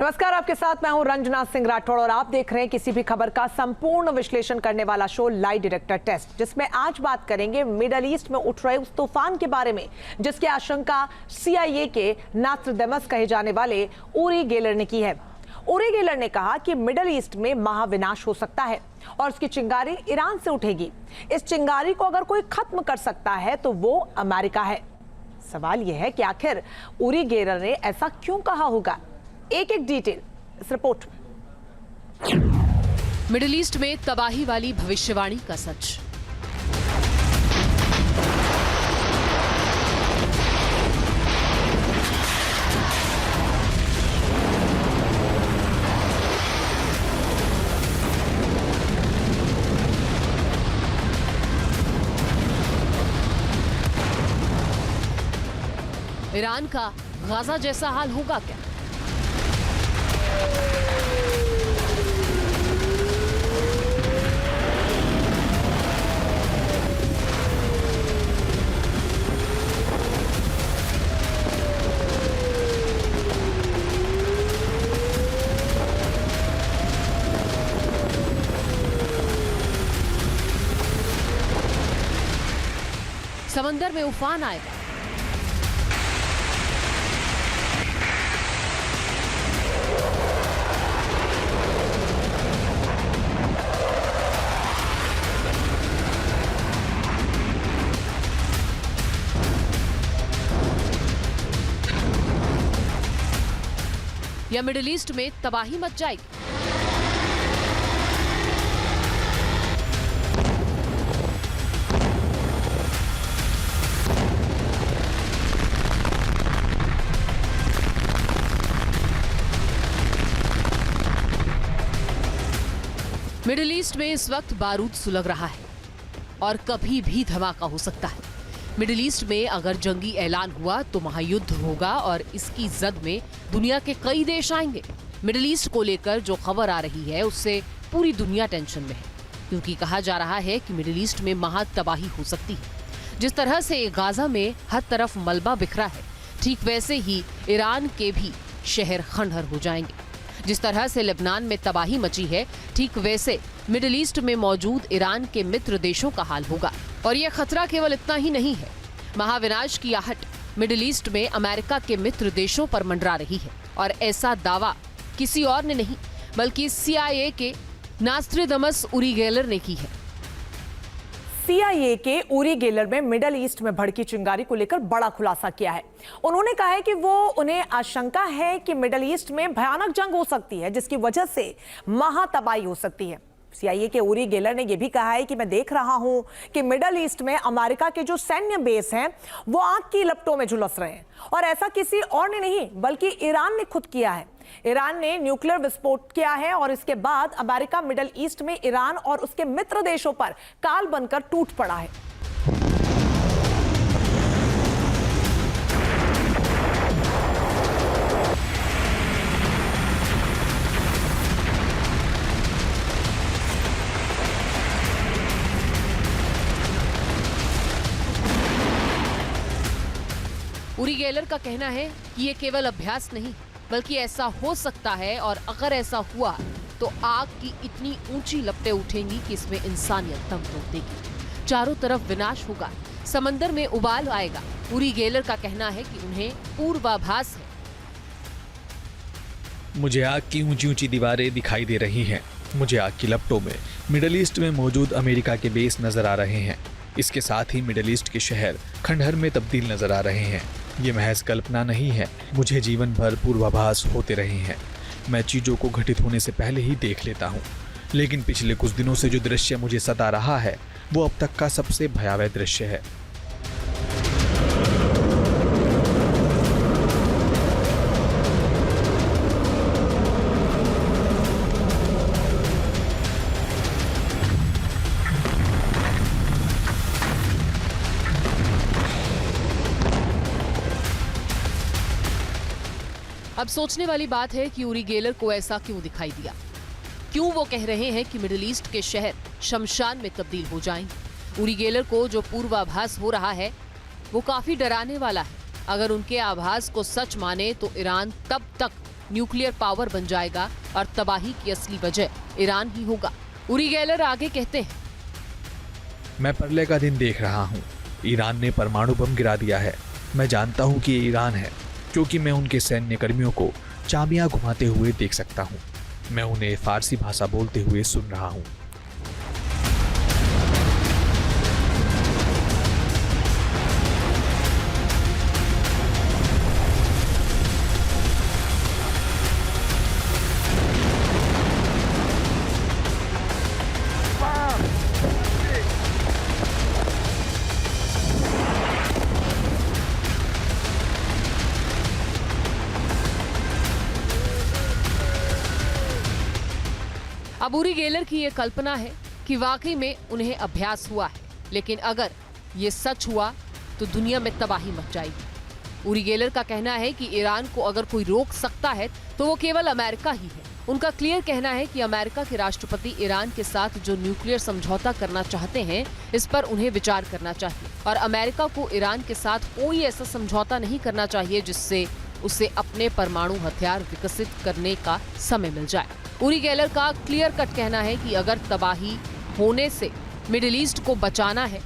नमस्कार, आपके साथ मैं हूं रंजना सिंह राठौड़ और आप देख रहे हैं किसी भी खबर का संपूर्ण विश्लेषण करने वाला शो लाई डिटेक्टर टेस्ट, जिसमें आज बात करेंगे मिडल ईस्ट में उठ रहे उस तूफान के बारे में जिसकी आशंका CIA के नास्ट्राडामस कहे जाने वाले ऊरी गेलर ने की है। ऊरी गेलर ने कहा कि मिडल ईस्ट में महाविनाश हो सकता है और उसकी चिंगारी ईरान से उठेगी। इस चिंगारी को अगर कोई खत्म कर सकता है तो वो अमेरिका है। सवाल यह है कि आखिर ऊरी गेलर ने ऐसा क्यों कहा होगा। एक एक डिटेल इस रिपोर्ट में। मिडिल ईस्ट में तबाही वाली भविष्यवाणी का सच। ईरान का गाजा जैसा हाल होगा क्या? समंदर में उफान आएगा। या मिडिल ईस्ट में तबाही मच जाएगी। मिडिल ईस्ट में इस वक्त बारूद सुलग रहा है और कभी भी धमाका हो सकता है। मिडिल ईस्ट में अगर जंगी ऐलान हुआ तो महायुद्ध होगा और इसकी जद में दुनिया के कई देश आएंगे। मिडिल ईस्ट को लेकर जो खबर आ रही है उससे पूरी दुनिया टेंशन में है, क्योंकि कहा जा रहा है कि मिडिल ईस्ट में महा तबाही हो सकती है। जिस तरह से गाजा में हर तरफ मलबा बिखरा है, ठीक वैसे ही ईरान के भी शहर खंडहर हो जाएंगे। जिस तरह से लेबनान में तबाही मची है, ठीक वैसे मिडिल ईस्ट में मौजूद ईरान के मित्र देशों का हाल होगा। और यह खतरा केवल इतना ही नहीं है, महाविनाश की आहट मिडिल ईस्ट में अमेरिका के मित्र देशों पर मंडरा रही है। और ऐसा दावा किसी और ने नहीं बल्कि CIA के नास्ट्राडामस ऊरी गेलर ने की है। CIA के ऊरी गेलर में मिडल ईस्ट में भड़की चिंगारी को लेकर बड़ा खुलासा किया है। उन्होंने कहा है कि वो उन्हें आशंका है कि मिडल ईस्ट में भयानक जंग हो सकती है जिसकी वजह से महातबाही हो सकती है। CIA के ऊरी गेलर ने यह भी कहा है कि मैं देख रहा हूं कि मिडल ईस्ट में अमेरिका के जो सैन्य बेस हैं वो आग की लपटों में झुलस रहे हैं और ऐसा किसी और ने नहीं बल्कि ईरान ने खुद किया है। ईरान ने न्यूक्लियर विस्फोट किया है और इसके बाद अमेरिका मिडल ईस्ट में ईरान और उसके मित्र देशों पर काल बनकर टूट पड़ा है। ऊरी गेलर का कहना है कि ये केवल अभ्यास नहीं बल्कि ऐसा हो सकता है, और अगर ऐसा हुआ तो आग की इतनी ऊंची लपटें उठेंगी कि इसमें इंसानियत दम तोड़ देगी। चारों तरफ विनाश होगा, समंदर में उबाल आएगा। ऊरी गेलर का कहना है कि उन्हें पूर्वाभास है। मुझे आग की ऊंची ऊंची दीवारें दिखाई दे रही हैं। मुझे आग की लपटों में मिडिल ईस्ट में मौजूद अमेरिका के बेस नजर आ रहे हैं। इसके साथ ही मिडिल ईस्ट के शहर खंडहर में तब्दील नजर आ रहे हैं। ये महज कल्पना नहीं है, मुझे जीवन भर पूर्वाभास होते रहे हैं। मैं चीजों को घटित होने से पहले ही देख लेता हूँ, लेकिन पिछले कुछ दिनों से जो दृश्य मुझे सता रहा है वो अब तक का सबसे भयावह दृश्य है। अब सोचने वाली बात है कि ऊरी गेलर को ऐसा क्यों दिखाई दिया। क्यों वो कह रहे हैं कि मिडिल ईस्ट के शहर शमशान में तब्दील हो जाएंगे। ऊरी गेलर को जो पूर्वाभास हो रहा है वो काफी डराने वाला है। अगर उनके आभास को सच माने तो ईरान तब तक न्यूक्लियर पावर बन जाएगा और तबाही की असली वजह ईरान ही होगा। उरी गेलर आगे कहते हैं, मैं परले का दिन देख रहा हूँ। ईरान ने परमाणु बम गिरा दिया है। मैं जानता हूँ कि ये ईरान है, क्योंकि मैं उनके सैन्य कर्मियों को चाबियां घुमाते हुए देख सकता हूँ। मैं उन्हें फारसी भाषा बोलते हुए सुन रहा हूँ। अब उरी गेलर की ये कल्पना है कि वाकई में उन्हें अभ्यास हुआ है, लेकिन अगर ये सच हुआ तो दुनिया में तबाही मच जाएगी। उरी गेलर का कहना है कि ईरान को अगर कोई रोक सकता है तो वो केवल अमेरिका ही है। उनका क्लियर कहना है कि अमेरिका के राष्ट्रपति ईरान के साथ जो न्यूक्लियर समझौता करना चाहते हैं, इस पर उन्हें विचार करना चाहिए और अमेरिका को ईरान के साथ कोई ऐसा समझौता नहीं करना चाहिए जिससे उसे अपने परमाणु हथियार विकसित करने का समय मिल जाए। उरी गेलर का क्लियर कट कहना है कि अगर तबाही होने से मिडिल ईस्ट को बचाना है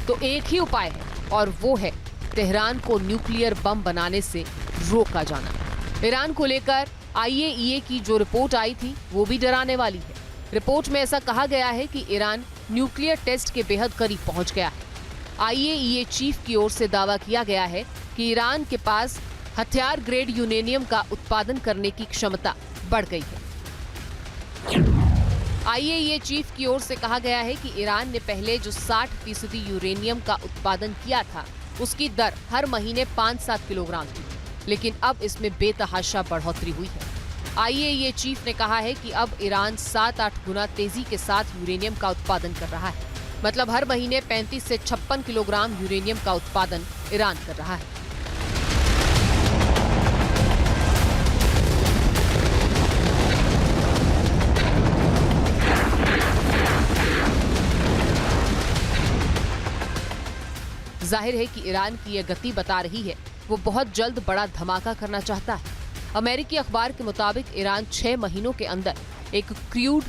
तो एक ही उपाय है और वो है तेहरान को न्यूक्लियर बम बनाने से रोका जाना। ईरान को लेकर IAEA की जो रिपोर्ट आई थी वो भी डराने वाली है। रिपोर्ट में ऐसा कहा गया है कि ईरान न्यूक्लियर टेस्ट के बेहद करीब पहुंच गया है। IAEA चीफ की ओर से दावा किया गया है कि ईरान के पास हथियार ग्रेड यूरेनियम का उत्पादन करने की क्षमता बढ़ गई है। IAEA चीफ की ओर से कहा गया है कि ईरान ने पहले जो 60% यूरेनियम का उत्पादन किया था उसकी दर हर महीने 5-7 किलोग्राम थी, लेकिन अब इसमें बेतहाशा बढ़ोतरी हुई है। IAEA चीफ ने कहा है कि अब ईरान 7-8 गुना तेजी के साथ यूरेनियम का उत्पादन कर रहा है। मतलब हर महीने 35 से 56 किलोग्राम यूरेनियम का उत्पादन ईरान कर रहा है। जाहिर है कि ईरान की यह गति बता रही है वो बहुत जल्द बड़ा धमाका करना चाहता है। अमेरिकी अखबार के मुताबिक ईरान 6 महीनों के अंदर एक क्रूड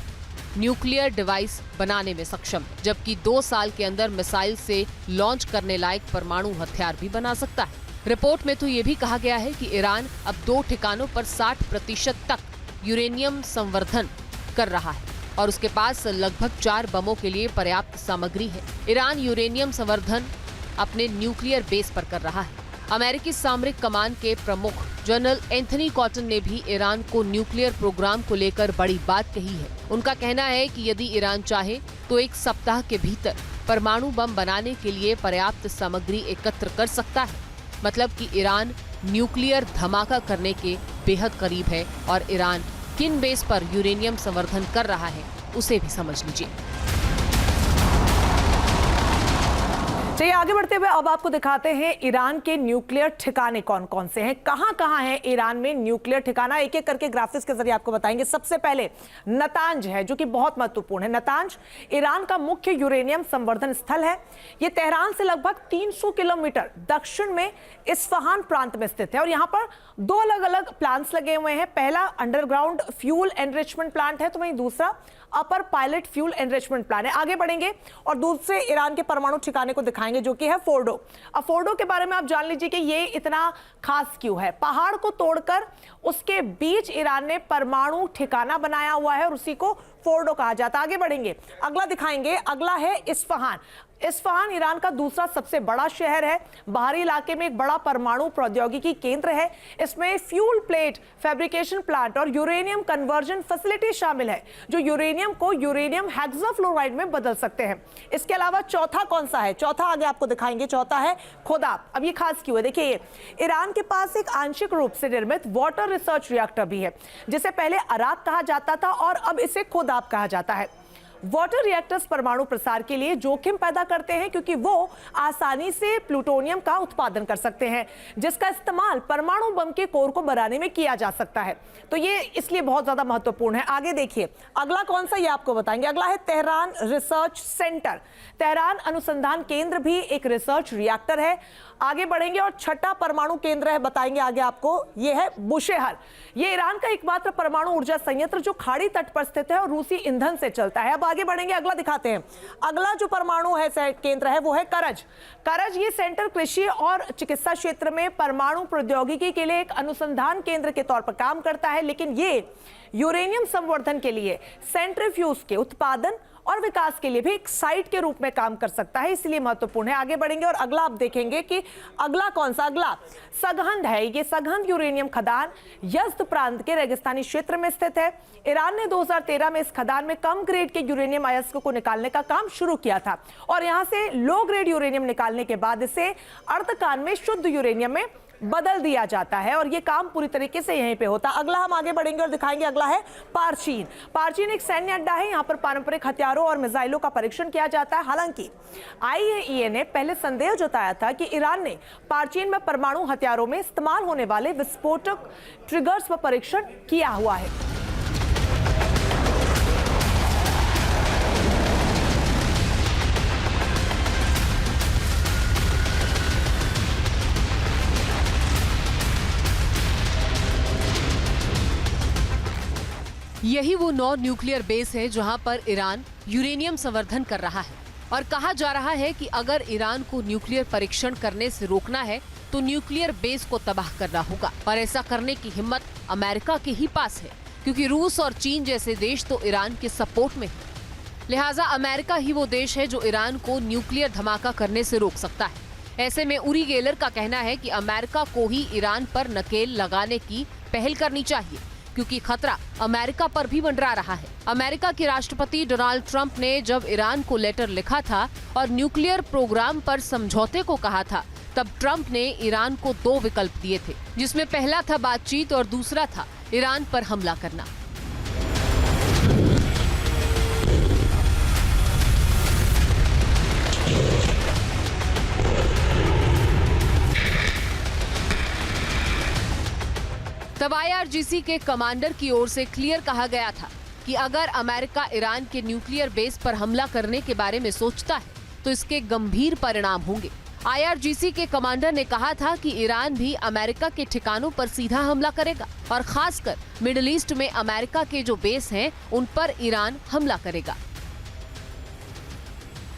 न्यूक्लियर डिवाइस बनाने में सक्षम है, जबकि 2 साल के अंदर मिसाइल से लॉन्च करने लायक परमाणु हथियार भी बना सकता है। रिपोर्ट में तो ये भी कहा गया है कि ईरान अब 2 ठिकानों पर 60% तक यूरेनियम संवर्धन कर रहा है और उसके पास लगभग 4 बमों के लिए पर्याप्त सामग्री है। ईरान यूरेनियम संवर्धन अपने न्यूक्लियर बेस पर कर रहा है। अमेरिकी सामरिक कमान के प्रमुख जनरल एंथनी कॉटन ने भी ईरान को न्यूक्लियर प्रोग्राम को लेकर बड़ी बात कही है। उनका कहना है कि यदि ईरान चाहे तो 1 सप्ताह के भीतर परमाणु बम बनाने के लिए पर्याप्त सामग्री एकत्र कर सकता है। मतलब कि ईरान न्यूक्लियर धमाका करने के बेहद करीब है और ईरान किन बेस पर यूरेनियम संवर्धन कर रहा है उसे भी समझ लीजिए। चलिए आगे बढ़ते हुए अब आपको दिखाते हैं ईरान के न्यूक्लियर ठिकाने कौन कौन से हैं, कहां है ईरान में न्यूक्लियर ठिकाना। एक एक करके ग्राफिक्स के जरिए आपको बताएंगे। सबसे पहले नतांज है जो कि बहुत महत्वपूर्ण है। नतांज ईरान का मुख्य यूरेनियम संवर्धन स्थल है। यह तेहरान से लगभग 300 किलोमीटर दक्षिण में इस्फहान प्रांत में स्थित है और यहां पर 2 अलग अलग प्लांट्स लगे हुए हैं। पहला अंडरग्राउंड फ्यूल एनरिचमेंट प्लांट है तो वहीं दूसरा अपर पायलट फ्यूल एनरिचमेंट प्लांट है। आगे बढ़ेंगे और दूसरे ईरान के परमाणु ठिकाने को दिखाएंगे जो कि है फोर्डो। अब फोर्डो के बारे में आप जान लीजिए कि ये इतना खास क्यों है। पहाड़ को तोड़कर उसके बीच ईरान ने परमाणु ठिकाना बनाया हुआ है और उसी को फोर्डो कहा जाता है। आगे बढ़ेंगे, अगला दिखाएंगे। अगला है इस्फहान। इस्फहान ईरान का दूसरा सबसे बड़ा शहर है। बाहरी इलाके में एक बड़ा परमाणु प्रौद्योगिकी केंद्र है। इसमें फ्यूल प्लेट फैब्रिकेशन प्लांट और यूरेनियम कन्वर्जन फैसिलिटी शामिल है जो यूरेनियम को यूरेनियम हेक्साफ्लोराइड में बदल सकते हैं। इसके अलावा चौथा कौन सा है? चौथा आगे आपको दिखाएंगे। चौथा है खोदाब। अब ये खास क्यों है? देखिए, ये ईरान के पास एक आंशिक रूप से निर्मित वाटर रिसर्च रिएक्टर भी है जिसे पहले अराक कहा जाता था और अब इसे खोदाब कहा जाता है। वाटर रिएक्टर्स परमाणु प्रसार के लिए जोखिम पैदा करते हैं क्योंकि वो आसानी से प्लूटोनियम का उत्पादन कर सकते हैं जिसका इस्तेमाल परमाणु बम के कोर को बनाने में किया जा सकता है। तो ये इसलिए बहुत ज्यादा महत्वपूर्ण है। आगे देखिए, अगला कौन सा ये आपको बताएंगे। अगला है तेहरान रिसर्च सेंटर। तेहरान अनुसंधान केंद्र भी एक रिसर्च रिएक्टर है। आगे बढ़ेंगे और छठा परमाणु केंद्र है, बताएंगे आगे आपको, ये है बुशेहर। ये ईरान का एकमात्र परमाणु ऊर्जा संयंत्र जो खाड़ी तट पर स्थित है और रूसी ईंधन से चलता है। अब आगे बढ़ेंगे, अगला दिखाते हैं। अगला जो परमाणु है केंद्र है वो है करज। करज ये सेंटर कृषि और चिकित्सा क्षेत्र में परमाणु प्रौद्योगिकी के लिए एक अनुसंधान केंद्र के तौर पर काम करता है, लेकिन ये यूरेनियम संवर्धन के लिए, सेंट्रीफ्यूज के उत्पादन और विकास के लिए भी एक साइट के रूप में काम कर सकता है, इसलिए महत्वपूर्ण है। आगे बढ़ेंगे और अगला आप देखेंगे कि अगला कौन सा, अगला सगहंद है। ये सगहंद यूरेनियम खदान यज़्द प्रांत के रेगिस्तानी क्षेत्र में स्थित है। ईरान ने 2013 में इस खदान में कम ग्रेड के यूरेनियम अयस्क को निकालने का काम शुरू किया था और यहां से लो ग्रेड यूरेनियम निकालने के बाद इसे अर्धकान में शुद्ध यूरेनियम में बदल दिया जाता है और ये काम पूरी तरीके से यहीं पे होता है। अगला हम आगे बढ़ेंगे और दिखाएंगे, अगला है पारचीन। पारचीन एक सैन्य अड्डा है, यहाँ पर पारंपरिक हथियारों और मिसाइलों का परीक्षण किया जाता है। हालांकि IAEA ने पहले संदेह जताया था कि ईरान ने पारचीन में परमाणु हथियारों में इस्तेमाल होने वाले विस्फोटक ट्रिगर्स पर परीक्षण किया हुआ है। यही वो 9 न्यूक्लियर बेस है जहां पर ईरान यूरेनियम संवर्धन कर रहा है और कहा जा रहा है कि अगर ईरान को न्यूक्लियर परीक्षण करने से रोकना है तो न्यूक्लियर बेस को तबाह करना होगा और ऐसा करने की हिम्मत अमेरिका के ही पास है, क्योंकि रूस और चीन जैसे देश तो ईरान के सपोर्ट में है। लिहाजा अमेरिका ही वो देश है जो ईरान को न्यूक्लियर धमाका करने से रोक सकता है। ऐसे में उरी गेलर का कहना है कि अमेरिका को ही ईरान पर नकेल लगाने की पहल करनी चाहिए, क्योंकि खतरा अमेरिका पर भी मंडरा रहा है। अमेरिका के राष्ट्रपति डोनाल्ड ट्रंप ने जब ईरान को लेटर लिखा था और न्यूक्लियर प्रोग्राम पर समझौते को कहा था, तब ट्रंप ने ईरान को 2 विकल्प दिए थे, जिसमें पहला था बातचीत और दूसरा था ईरान पर हमला करना। तब IRGC के कमांडर की ओर से क्लियर कहा गया था कि अगर अमेरिका ईरान के न्यूक्लियर बेस पर हमला करने के बारे में सोचता है तो इसके गंभीर परिणाम होंगे। IRGC के कमांडर ने कहा था कि ईरान भी अमेरिका के ठिकानों पर सीधा हमला करेगा और खासकर मिडिल ईस्ट में अमेरिका के जो बेस हैं उन पर ईरान हमला करेगा।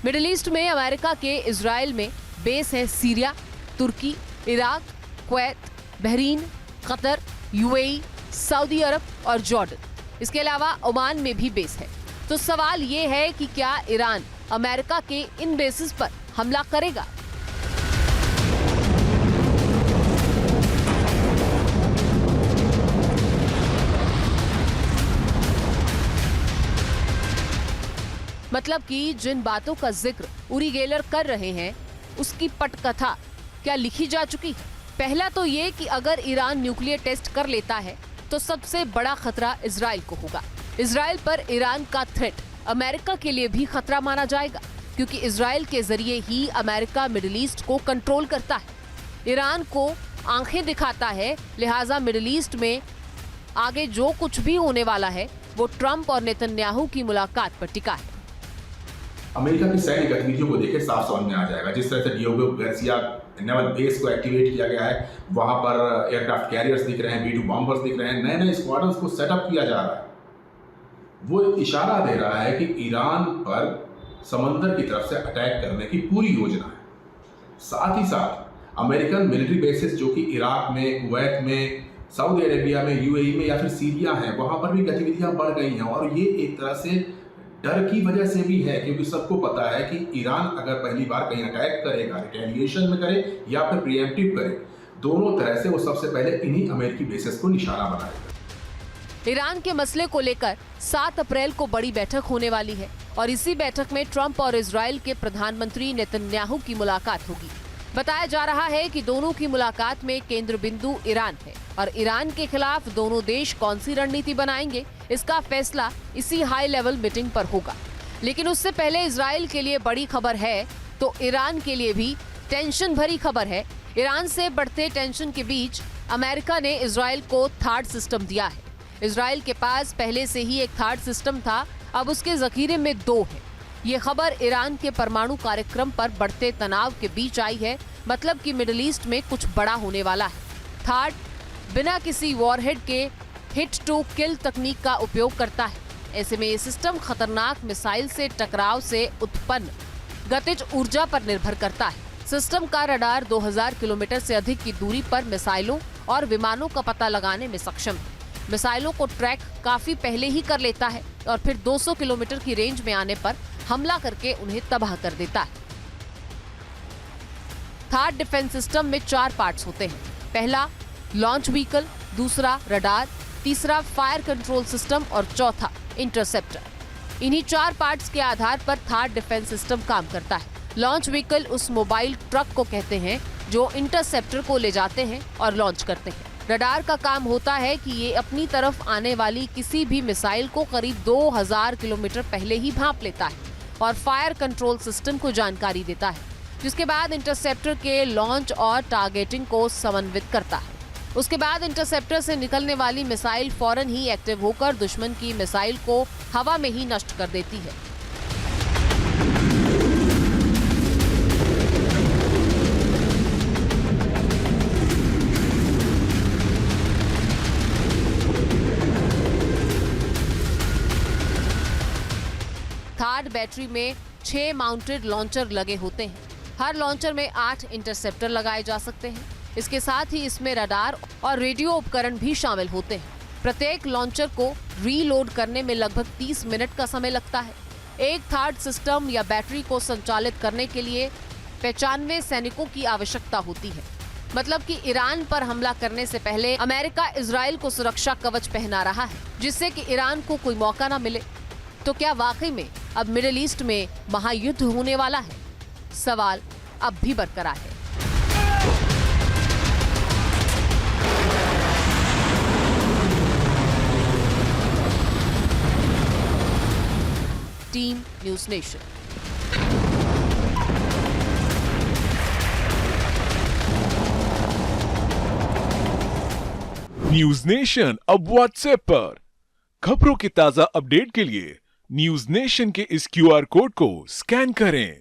मिडिल ईस्ट में अमेरिका के इजराइल में बेस है Syria, Turkey, Iraq, Kuwait, Bahrain, Qatar, UAE, Saudi Arabia और जॉर्डन। इसके अलावा ओमान में भी बेस है। तो सवाल ये है कि क्या ईरान अमेरिका के इन बेसिस पर हमला करेगा? मतलब कि जिन बातों का जिक्र उरी गेलर कर रहे हैं उसकी पटकथा क्या लिखी जा चुकी है? पहला तो ये कि अगर ईरान न्यूक्लियर टेस्ट कर लेता है तो सबसे बड़ा खतरा इजराइल को होगा। इजराइल पर ईरान का थ्रेट अमेरिका के लिए भी खतरा माना जाएगा, क्योंकि इजराइल के जरिए ही अमेरिका मिडिल ईस्ट को कंट्रोल करता है, ईरान को आंखें दिखाता है। लिहाजा मिडिल ईस्ट में आगे जो कुछ भी होने वाला है वो ट्रंप और नेतन्याहू की मुलाकात पर टिका है। अमेरिका की सैन्य गतिविधियों को देखे साफ समझ में आ जाएगा। जिस तरह से डियोगो गार्सिया नेवल बेस को एक्टिवेट किया गया है, वहां पर एयरक्राफ्ट कैरियर्स दिख रहे हैं, B-2 बॉम्बर्स दिख रहे हैं, नए नए स्क्वाड्रन्स को सेटअप किया जा रहा है। वो इशारा दे रहा है कि ईरान पर समंदर की तरफ से अटैक करने की पूरी योजना है। साथ ही साथ अमेरिकन मिलिट्री बेसिस जो कि इराक में, कुवैत में, सऊदी अरेबिया में, UAE में या फिर सीरिया है, वहां पर भी गतिविधियां बढ़ गई हैं और ये एक तरह से डर की वजह से भी है, क्योंकि सबको पता है कि ईरान अगर पहली बार कहीं अटैक करेगा, रिटेलिएशन में करे या फिर प्रीएम्प्टिव करे, दोनों तरह से वो सबसे पहले इन्हीं अमेरिकी बेसिस को निशाना बनाएगा। ईरान के मसले को लेकर 7 अप्रैल को बड़ी बैठक होने वाली है और इसी बैठक में ट्रंप और इजराइल के प्रधानमंत्री नेतन्याहू की मुलाकात होगी। बताया जा रहा है कि दोनों की मुलाकात में केंद्र बिंदु ईरान है और ईरान के खिलाफ दोनों देश कौन सी रणनीति बनाएंगे, इसका फैसला इसी हाई लेवल मीटिंग पर होगा। लेकिन उससे पहले इजराइल के लिए बड़ी खबर है तो ईरान के लिए भी टेंशन भरी खबर है। ईरान से बढ़ते टेंशन के बीच अमेरिका ने इजराइल को थार्ड सिस्टम दिया है। इजराइल के पास पहले से ही एक थार्ड सिस्टम था, अब उसके जखीरे में 2 है। ये खबर ईरान के परमाणु कार्यक्रम पर बढ़ते तनाव के बीच आई है। मतलब कि मिडिल ईस्ट में कुछ बड़ा होने वाला है। थार्ड, बिना किसी वॉरहेड के हिट टू किल तकनीक का उपयोग करता है। ऐसे में ये सिस्टम खतरनाक मिसाइल से टकराव से उत्पन्न गतिज ऊर्जा पर निर्भर करता है। सिस्टम का रडार 2000 किलोमीटर से अधिक की दूरी पर मिसाइलों और विमानों का पता लगाने में सक्षम है। मिसाइलों को ट्रैक काफी पहले ही कर लेता है और फिर 200 किलोमीटर की रेंज में आने पर हमला करके उन्हें तबाह कर देता है। थर्ड डिफेंस सिस्टम में 4 पार्ट्स होते हैं। पहला लॉन्च व्हीकल, दूसरा रडार, तीसरा फायर कंट्रोल सिस्टम और चौथा इंटरसेप्टर। इन्हीं 4 पार्ट्स के आधार पर थर्ड डिफेंस सिस्टम काम करता है। लॉन्च व्हीकल उस मोबाइल ट्रक को कहते हैं जो इंटरसेप्टर को ले जाते हैं और लॉन्च करते हैं। रडार का काम होता है कि ये अपनी तरफ आने वाली किसी भी मिसाइल को करीब 2000 किलोमीटर पहले ही भांप लेता है और फायर कंट्रोल सिस्टम को जानकारी देता है, जिसके बाद इंटरसेप्टर के लॉन्च और टारगेटिंग को समन्वित करता है। उसके बाद इंटरसेप्टर से निकलने वाली मिसाइल फौरन ही एक्टिव होकर दुश्मन की मिसाइल को हवा में ही नष्ट कर देती है। थर्ड बैटरी में 6 माउंटेड लॉन्चर लगे होते हैं। हर लॉन्चर में 8 इंटरसेप्टर लगाए जा सकते हैं। इसके साथ ही इसमें रडार और रेडियो उपकरण भी शामिल होते हैं। प्रत्येक लॉन्चर को रीलोड करने में लगभग 30 मिनट का समय लगता है। एक थर्ड सिस्टम या बैटरी को संचालित करने के लिए 95 सैनिकों की आवश्यकता होती है। मतलब कि ईरान पर हमला करने से पहले अमेरिका इजराइल को सुरक्षा कवच पहना रहा है, जिससे कि ईरान को कोई मौका न मिले। तो क्या वाकई में अब मिडिल ईस्ट में महायुद्ध होने वाला है? सवाल अब भी बरकरार है। Team news nation. News nation अब व्हाट्सएप पर। खबरों की ताजा अपडेट के लिए न्यूज़ नेशन के इस QR कोड को स्कैन करें